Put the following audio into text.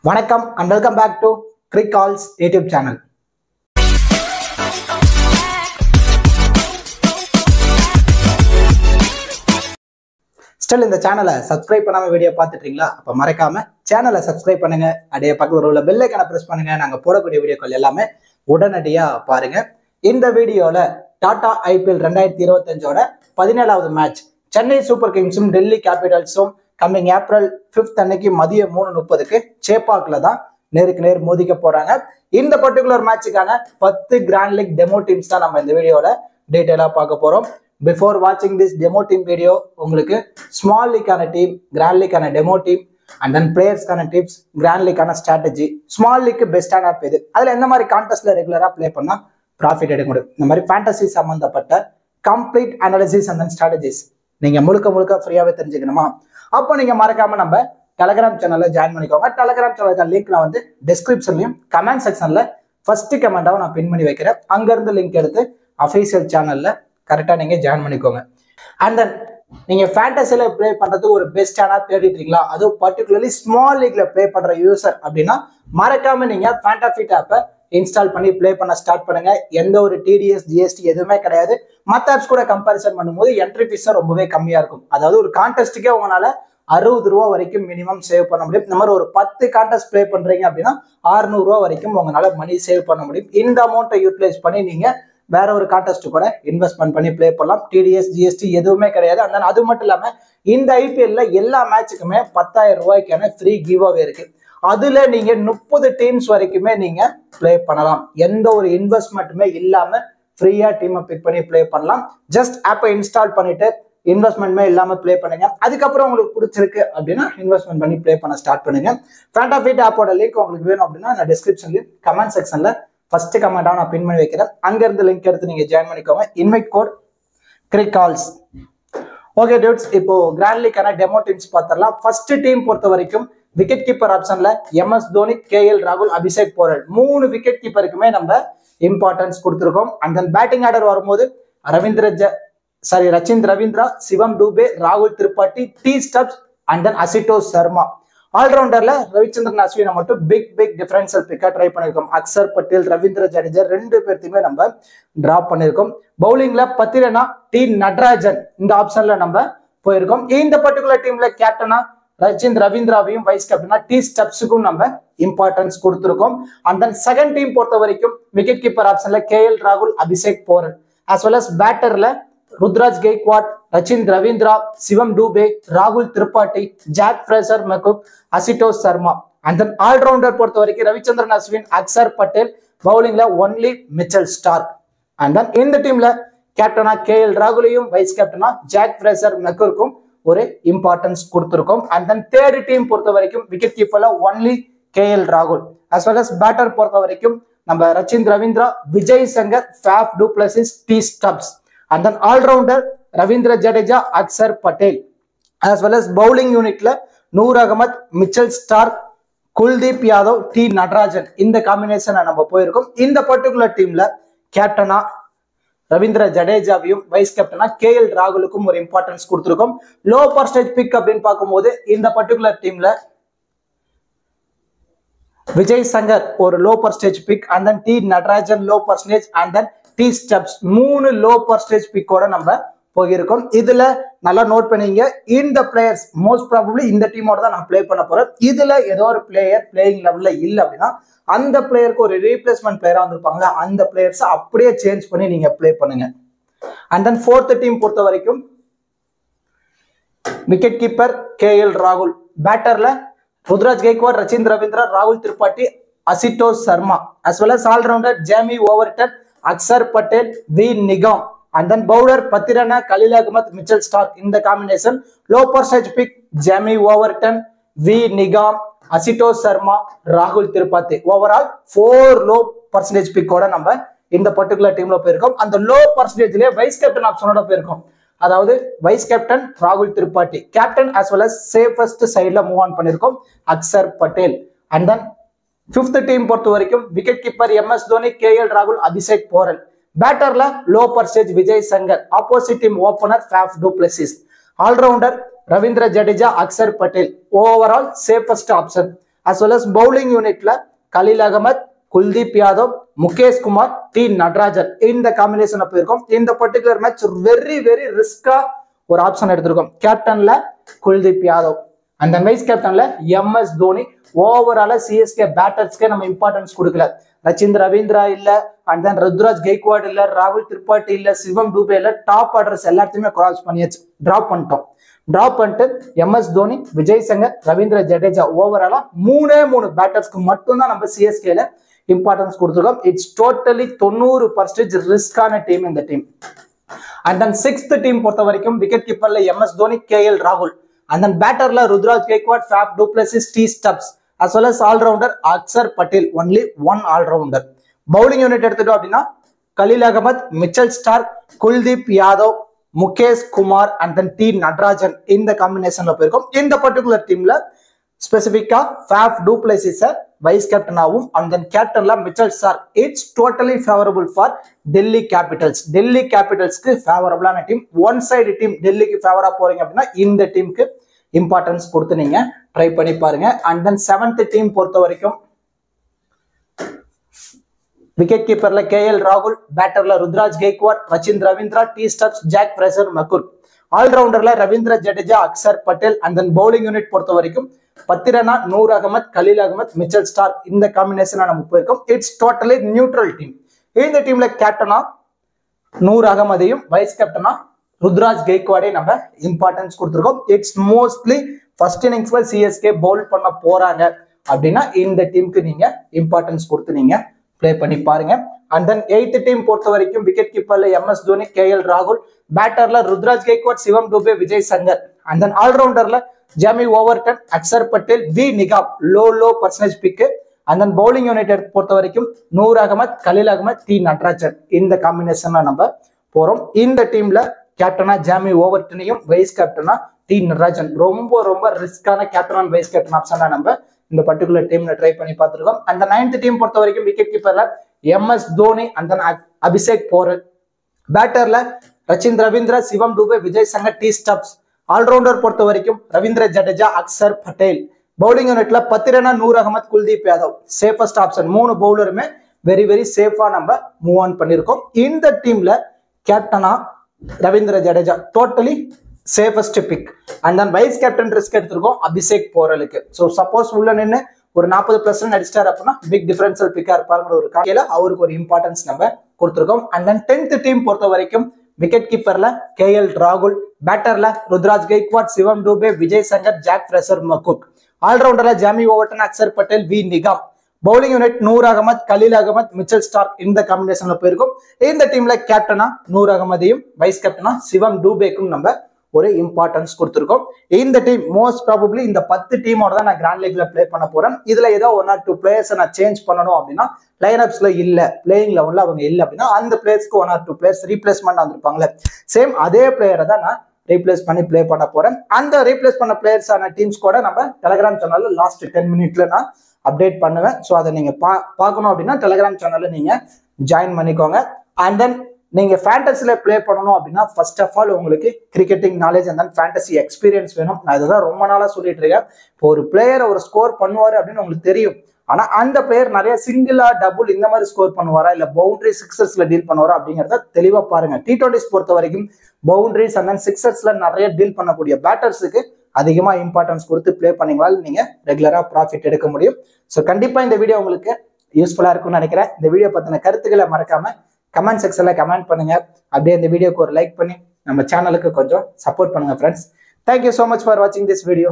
வணக்கம் and welcome back to Crick Calls YouTube channel. Still இந்த சேனலை சப்ஸ்கிரைப் பண்ணாம வீடியோ பார்த்துட்டீங்களா? அப்ப மறக்காம சேனலை சப்ஸ்கிரைப் பண்ணுங்க. அப்படியே பக்கத்துல உள்ள பெல் ஐகானை பிரஸ் பண்ணுங்க. நாங்க போடக்கூடிய வீடியோக்கள் எல்லாமே உடனடியா பாருங்க. இந்த வீடியோல டாடா IPL 2025ஓட 17வது மேட்ச் சென்னை சூப்பர் கிங்ஸும் டெல்லி கேபிட்டல்ஸும் கம்மிங் ஏப்ரல் 5th அன்னைக்கு மதியம் 3:30க்கு சேப்பாக்ல தான் நேருக்கு நேர் மோதிக்க போறாங்க. இந்த பர்டிகுலர் மேட்சுக்கான 10 கிராண்ட் லீக் டெமோ டீம்ஸ் தான் நம்ம இந்த வீடியோல டீடைலா பார்க்க போறோம். பிஃபோர் வாட்சிங் திஸ் டெமோ டீம் வீடியோ உங்களுக்கு ஸ்மால் லீக்கான டீம், கிராண்ட் லீக்கான டெமோ டீம் அண்ட் தென் பிளேயர்ஸ்க்கான டிப்ஸ், கிராண்ட் லீக்கான ஸ்ட்ராட்டஜி, ஸ்மால் லீக்கு பெஸ்டான ஆப் எது, அதுல எந்த மாதிரி கான்டெஸ்ட்ல ரெகுலரா பிளே பண்ணா ப்ராஃபிட் எடுக்க முடியும், இந்த மாதிரி ஃபேண்டசி சம்பந்தப்பட்ட complete analysis and then strategies நீங்க முழுக்க ஃப்ரீயாவே தெரிஞ்சுக்கணுமா? அப்போ நீங்க மறக்காம நம்ம டெலகிராம் சேனல்ல ஜாயின் பண்ணிக்கோங்க. டெலகிராம் சேனல் லிங்க் நான் வந்து டிஸ்கிரிப்ஷன்லயும் கமெண்ட் செக்ஷன்ல ஃபர்ஸ்ட் கமெண்டாவும் நான் பின் பண்ணி வைக்கிறேன். அங்க இருந்து லிங்க் எடுத்து அஃபீஷியல் சேனல்ல கரெக்டா நீங்க ஜாயின் பண்ணிக்கோங்க. அண்ட் தென் நீங்க ஃபேண்டசில பிளே பண்றது ஒரு பெஸ்டான தேடிட்டீங்களா, அதுவும் பர்டிகுலர்லி ஸ்மால் லீக்ல பிளே பண்ற யூசர் அப்படின்னா மறக்காம நீங்க ஃபேண்டாஃபிட் ஆப்பை இன்ஸ்டால் பண்ணி பிளே பண்ண ஸ்டார்ட் பண்ணுங்க. எந்த ஒரு TDS GST எதுவுமே கிடையாது. மற்ற ஆப்ஸ் கூட கம்பேரிசன் பண்ணும்போது என்ட்ரி ஃபீஸ் ரொம்பவே கம்மியா இருக்கும். அதாவது ஒரு கான்டெஸ்ட்டுக்கே உங்களால 60 ரூபா வரைக்கும் மினிமம் சேவ் பண்ண முடியும். இந்த மாதிரி ஒரு 10 கான்டெஸ்ட் பிளே பண்றீங்க அப்படின்னா 600 ரூபா வரைக்கும் உங்களால மணி சேவ் பண்ண முடியும். இந்த அமௌண்ட்டை யூட்டிலைஸ் பண்ணி நீங்க வேற ஒரு கான்டெஸ்ட் கூட இன்வெஸ்ட்மெண்ட் பண்ணி பிளே பண்ணலாம். TDS GST எதுவுமே கிடையாது. அந்த அது மட்டும் இல்லாம இந்த IPL எல்லா மேட்சுக்குமே 10,000 ரூபாய்க்கான ஃப்ரீ கிவ் அவே இருக்கு. அதுல நீங்க 30 டீம்ஸ் வரைக்குமே நீங்க பிளே பண்ணலாம். எந்த ஒரு இன்வெஸ்ட்மெண்ட்டுமே இல்லாம ஃப்ரீயா டீமை பிக் பண்ணி பிளே பண்ணலாம். ஜஸ்ட் ஆப்பை இன்ஸ்டால் பண்ணிட்டு இன்வெஸ்ட்மெண்ட்மே இல்லாம பிளே பண்ணுங்க. அதுக்கப்புறம் உங்களுக்கு பிடிச்சிருக்கு அப்படின்னா இன்வெஸ்ட்மெண்ட் பண்ணி பிளே பண்ண ஸ்டார்ட் பண்ணுங்க. ஃபேண்டாஃபிட் ஆப்போட லிங்க் உங்களுக்கு வேணும் அப்படின்னா நான் டிஸ்கிரிப்ஷன்லயும் கமெண்ட் செக்ஷன்ல ஃபர்ஸ்ட் கமெண்டா நான் பின் பண்ணி வைக்கிறேன். அங்க இருந்து லிங்க் எடுத்து நீங்க ஜாயின் பண்ணிக்கோங்க. Invite code crick calls. Okay dudes, இப்போ கிராண்ட் லீக்கான டெமோ டீம்ஸ் பார்த்துடலாம். ஃபர்ஸ்ட் டீம் பொறுத்த வரைக்கும் விக்கெட் கீப்பர் ஆப்ஷன்ல MS தோனி, KL ராகுல், அபிஷேக் போரல் 3 விக்கெட் கீப்பருக்குமே நம்ம இம்பார்ட்டன்ஸ் கொடுத்துருக்கோம். அண்ட் தென் பேட்டிங் ஆர்டர் வரும்போது ரச்சின் ரவீந்திரா, சிவம் டூபே, ராகுல் Tripathi, T Stubbs and then Ashutosh Sharma. ஆல்ரவுண்டர்ல ரவிச்சந்திரன் அஸ்வினை மட்டும் பிக் டிஃபரன்ஷியல் பிக்கா ட்ரை பண்ணிருக்கோம். அக்சர் பட்டேல், ரவீந்திர ஜடேஜா 2 பேர்த்தையுமே நம்ம டிராப் பண்ணிருக்கோம். பவுலிங்ல பத்திரனா, டி நடராஜன் இந்த ஆப்ஷன்ல நம்ம போயிருக்கோம். இந்த பர்டிகுலர் டீம்ல கேப்டனா ரச்சின் ரவீந்திராவையும் வைஸ் கேப்டனா டி ஸ்டப்ஸுக்கும் நம்ம இம்பார்ட்டன்ஸ் கொடுத்திருக்கோம். அண்ட் தென் செகண்ட் டீம் பொறுத்த வரைக்கும் விக்கெட் கீப்பர் ஆப்ஷன்ல KL ராகுல், Abhishek Porel, as well as பேட்டர்ல ருத்ராஜ் கெய்க்வாட், ரச்சின் ரவீந்திரா, சிவம் டூபே, ராகுல் Tripathi, Jake Fraser McGurk, Ashutosh Sharma. And then allrounder பொறுத்த வரைக்கும் ரவிச்சந்திரன் அஸ்வின், அக்சர் பட்டேல், பவுலிங்ல only Mitchell Starc. And then இந்த டீம்ல கேப்டனா KL ராகுலையும் வைஸ் கேப்டனா ஜாக் ஃப்ரேசர் மெக்குக்கும் ஒரு இம்பார்ட்டன்ஸ் கொடுத்திருக்கோம். அண்ட் தென் தேர்ட் டீம் பொறுத்த வரைக்கும் விக்கெட் கீப்பர்ல ஒன்லி KL ராகுல், அஸ் வெல் அஸ் பேட்டர் பொறுத்த வரைக்கும் நம்ம Rachin Ravindra, Vijay Shankar, Faf du Plessis, T Stubbs. And then allrounder Ravindra Jadeja, Axar Patel, as well as bowling யூனிட்ல Noor Ahmad, Mitchell Starc, Kuldeep Yadav, T Natarajan இந்த காம்பினேஷன் நம்ம போயிருக்கோம். இந்த பர்டிகுலர் டீம்ல கேப்டனா ரவீந்திர ஜடேஜாவையும் வைஸ் கேப்டனா KL ராகுலுக்கும் ஒரு இம்பார்ட்டன்ஸ் கொடுத்திருக்கோம். லோ பர்சன்டேஜ் பிக் அப்படின்னு பார்க்கும்போது இந்த பர்டிகுலர் டீம்ல விஜய் சங்கர் ஒரு low percentage pick, and then T Natarajan low percentage, and then T Stubbs 3 low percentage பிக்கோட நம்ம போயிருக்கோம். இதுல நல்லா நோட் பண்ணீங்க, இந்த பிளேயர்ஸ் மோஸ்ட் ப்ராபபிளி இந்த டீமோட தான் நான் பிளே பண்ண போறேன். இதுல ஏதோ ஒரு பிளேயர் பிளேயிங் லெவல்ல இல்ல அப்படின்னா அந்த பிளேயருக்கு ஒரு ரீப்ளேஸ்மெண்ட் பிளேயரா வந்திருப்பாங்களா, அந்த பிளேயர்ஸை அப்படியே சேஞ்ச் பண்ணி நீங்க பிளே பண்ணுங்க. அண்ட் தென் ஃபோர்த் டீம் பொறுத்த வரைக்கும் விக்கெட் கீப்பர் KL ராகுல், பேட்டர்ல ருத்ராஜ் கெய்க்வாட், ரச்சின் ரவீந்திரா, ராகுல் Tripathi, Ashutosh Sharma, as well as allrounder Jamie Overton, Axar Patel, V Nigam. And then bowler Pathirana, Khaleel Ahmed, Mitchell Starc இந்த combination. Low percentage pick Jamie Overton, V Nigam, Ashutosh Sharma, ராகுல் திரிபாத்தி. ஓவரால் 4 லோ பர்சன்டேஜ் பிக்கோட நம்ம இந்த பர்டிகுலர் டீம்ல போயிருக்கோம். அந்த லோ பர்சன்டேஜ்லயே வைஸ் கேப்டன் ஆப்ஷனோட போயிருக்கோம். அதாவது வைஸ் கேப்டன் ராகுல் Tripathi, captain as well as safest சைட்ல மூவ் ஆன் பண்ணிருக்கோம் Axar Patel. And then fifth team பொறுத்த வரைக்கும் wicket keeper MS Dhoni, KL ராகுல், அபிஷேக் போரல், பேட்டர்ல low percentage Vijay Shankar, opposite team opener Faf du Plessis, allrounder Ravindra Jadeja, Axar Patel. Overall safest option. as well as bowling unitல Khaleel Ahmed, Kuldeep Yadav, Mukesh Kumar, T Natarajan இந்த காம்பினேஷன்ல போயிருக்கோம். இந்த பர்டிகுலர் மேட்ச் வெரி வெரி ரிஸ்கா ஒரு ஆப்ஷன் எடுத்திருக்கோம். கேப்டன்ல குல்தீப் யாதவ் அந்த வைஸ் கேப்டன்ல MS தோனி. ஓவராலா சிஎஸ்கே பேட்டர்ஸ்க்கே நம்ம இம்பார்ட்டன்ஸ் கொடுக்கல. ரச்சின் ரவீந்திரா இல்ல, அண்ட் தென் ருத்ராஜ் கெய்க்வாட் இல்ல, ராகுல் திரிபாட்டி இல்ல, சிவம் டூபே இல்ல, டாப் ஆர்டர்ஸ் எல்லாத்தையுமே கிராஸ் பண்ணியாச்சு, டிராப் பண்ணிட்டோம். டிராப் பண்ணிட்டு MS தோனி, விஜய் சங்கர், ரவீந்திர ஜடேஜா ஓவராலா மூணு பேட்டர்ஸ்க்கு மட்டும்தான் நம்ம சிஎஸ்கேல இம்பார்ட்டன்ஸ் கொடுத்துருக்கோம். இட்ஸ் டோட்டலி 90% ரிஸ்கான டீம் இந்த team. And then 6th team பொறுத்த வரைக்கும் விக்கெட் கீப்பர்ல MS தோனி, KL ராகுல். அண்ட் தென் பேட்டர்ல Ruturaj Gaikwad, Faf du Plessis, T Stubbs, as well as allrounder Axar Patel. Only one allrounder. Bowling unit எடுத்துட்டோம் அப்படின்னா Khaleel Ahmed, Mitchell Starc, Kuldeep Yadav, Mukesh Kumar and then T Natarajan இந்த காம்பினேஷன்ல போயிருக்கோம். இந்த பர்டிகுலர் டீம்ல ஸ்பெசிபிக்கா ஃபேஃப் டு பிளஸிஸ வைஸ் கேப்டனாகவும் அண்ட் தென் கேப்டன்ல Mitchell Starc. It's totally favourable for Delhi Capitals. Delhi கேபிட்டல்ஸ்க்கு ஃபேவரபிளான டீம். ஒன் சைடு டீம் டெல்லிக்கு ஃபேவரா போறீங்க அப்படின்னா இந்த டீமுக்கு இம்பார்ட்டன்ஸ் கொடுத்து நீங்க ட்ரை பண்ணி பாருங்க. அண்ட் தென் 7th டீம் பொறுத்த வரைக்கும் விக்கெட் கீப்பர்ல KL ராகுல், பேட்டர்ல Ruturaj Gaikwad, Rachin Ravindra, T Stubbs, Jake Fraser McGurk. ஆல்ரவுண்டர்ல Ravindra Jadeja, Axar Patel. And then bowling unit பொறுத்த வரைக்கும் பத்திரனா, நூர் அகமத், கலீல் அகமத், மிச்சல் ஸ்டார்க் இந்த காம்பினேஷனா நம்ம போயிருக்கோம். It's totally neutral team. இந்த டீம்ல கேப்டனா நூர் அகமதையும் வைஸ் கேப்டனா ருத்ராஜ் கெய்க்வாடே நம்ம இம்பார்ட்டன்ஸ் கொடுத்துருக்கோம். இட்ஸ் மோஸ்ட்லி ஃபர்ஸ்ட் இன்னிங்ஸ்ல சிஎஸ்கே பவுல் பண்ண போறாங்க அப்படின்னா இந்த டீமுக்கு நீங்க இம்பார்ட்டன்ஸ் கொடுத்து நீங்க பிளே பண்ணி பாருங்க. அண்ட் தென் 8th டீம் பொறுத்த வரைக்கும் விக்கெட் கீப்பர்ல MS தோனி, KL ராகுல், பேட்டர்ல ருத்ராஜ் கெய்க்வாட், சிவம் டூபே, விஜய் சங்கர். அண்ட் தென் ஆல்ரவுண்டர்ல Jamie Overton, Axar Patel, V Nigam low percentage pick. And then bowling unit பொறுத்த வரைக்கும் நூர் அகமத், கலீல் அகமத், டி நட்ராஜன் இந்த காம்பினேஷன்ல நம்ம போறோம். இந்த டீம்ல கேப்டனா ஜாமி ஓவர்டனையும் வைஸ் கேப்டனா டி நட்ராஜன். ரொம்ப ரிஸ்கான கேப்டன் அண்ட் வைஸ் கேப்டன் ஆப்ஷனா நம்ம இந்த பர்டிகுலர் டீம்ல ட்ரை பண்ணி பார்த்துருக்கோம். அந்த 9th டீம் பொறுத்த வரைக்கும் விக்கெட் கீப்பர்ல MS Dhoni and then Abhishek Porel, பேட்டர்ல Rachin Ravindra, Shivam Dube, Vijay Shankar, T Stubbs. Allrounder பொறுத்த வரைக்கும் ரவீந்திர ஜடேஜா, அக்சர் பட்டேல். பவுலிங் யூனிட்ல பத்திரனா, நூர் அகமத், குல்தீப் யாதவ். Safest option. 3 பவுலருமே வெரி சேஃபா நம்ம மூவ் ஆன் பண்ணிருக்கோம். இந்த டீம்ல கேப்டனா Ravindra Jadeja totally safest pick. And then vice captain risk எடுத்திருக்கோம் அபிஷேக் போரலுக்கு. ஸோ சப்போஸ் உள்ள நின்று ஒரு 40+ அடிச்சிட்டாரு அப்படின்னா பிக் டிஃபரன்ஷியல் பிக்கா இருப்பாருங்கிற ஒரு காலையில அவருக்கு ஒரு இம்பார்ட்டன்ஸ் நம்ம கொடுத்துருக்கோம். அண்ட் தென் 10th டீம் பொறுத்த வரைக்கும் விக்கெட் கீப்பர்ல KL ராகுல், பேட்டர்ல Ruturaj Gaikwad, Shivam Dube, Vijay Shankar, Jack Fraser McGurk. ஆல்ரவுண்டர்ல Jamie Overton, Axar Patel, V Nigam. Bowling unit Noor Ahmad, Khaleel Ahmed, Mitchell Starc இந்த காம்பினேஷன்ல போயிருக்கும். இந்த டீம்ல கேப்டனா நூர் அகமதையும் வைஸ் கேப்டனா சிவம் டூபேக்கும் நம்ம ஒரு இம்பார்ட்டன்ஸ் கொடுத்துருக்கோம். இந்த டீம் மோஸ்ட் ப்ராபப்ளி இந்த 10 டீமோட தான் நான் கிராண்ட் லீக்ல பிளே பண்ண போறேன். இதுல ஏதோ 1 or 2 பிளேயர்ஸ் நான் சேஞ்ச் பண்ணணும் அப்படின்னா லைனப்ஸ்ல இல்ல, பிளேயிங் லெவல்ல அவங்க இல்ல அப்படின்னா அந்த பிளேயர்ஸ்க்கு 1 or 2 பிளேயர்ஸ் ரீப்ளேஸ்மெண்ட் வந்திருப்பாங்களே, சேம் அதே பிளேயரை தான் நான் ரீப்ளேஸ் பண்ணி பிளே பண்ண போறேன். அந்த ரீப்ளேஸ் பண்ண பிளேயர்ஸான டீம்ஸ் கூட நம்ம டெலிகிராம் சேனல்ல லாஸ்ட் 10 மினிட்ல நான் அப்டேட் பண்ணுவேன். ஸோ அதை நீங்க பார்க்கணும் அப்படின்னா டெலிகிராம் சேனல்ல நீங்க ஜாயின் பண்ணிக்கோங்க. அண்ட் தென் நீங்க ஃபேண்டசில பிளே பண்ணணும் அப்படின்னா ஃபர்ஸ்ட் ஆஃப் ஆல் உங்களுக்கு cricketing knowledge and then fantasy experience வேணும். நான் இதுதான் ரொம்ப நாளா சொல்லிட்டு இருக்கேன். இப்போ ஒரு பிளேயர் ஒரு ஸ்கோர் பண்ணுவாரு அப்படின்னு உங்களுக்கு தெரியும். ஆனா அந்த பிளேயர் நிறைய சிங்கிளா டபுள் இந்த மாதிரி ஸ்கோர் பண்ணுவாரா இல்ல பவுண்டரி சிக்ஸர்ஸ்ல டீல் பண்ணுவாரா அப்படிங்கறத தெளிவா பாருங்க. T20s பொறுத்த வரைக்கும் பவுண்டரிஸ் அண்ட் தென் சிக்ஸர்ஸ்ல நிறைய டீல் பண்ணக்கூடிய பேட்டர்ஸுக்கு அதிகமா இம்பார்ட்டன்ஸ் கொடுத்து பிளே பண்ணீங்களால நீங்க ரெகுலரா ப்ராஃபிட் எடுக்க முடியும். ஸோ கண்டிப்பா இந்த வீடியோ உங்களுக்கு யூஸ்ஃபுல்லா இருக்கும்னு நினைக்கிறேன். இந்த வீடியோ பத்தின கருத்துக்களை மறக்காம கமெண்ட் செக்ஷன்ல கமெண்ட் பண்ணுங்க. அப்படியே இந்த வீடியோக்கு ஒரு லைக் பண்ணி நம்ம சேனலுக்கு கொஞ்சம் சப்போர்ட் பண்ணுங்க friends. Thank you so much for வாட்சிங் திஸ் வீடியோ.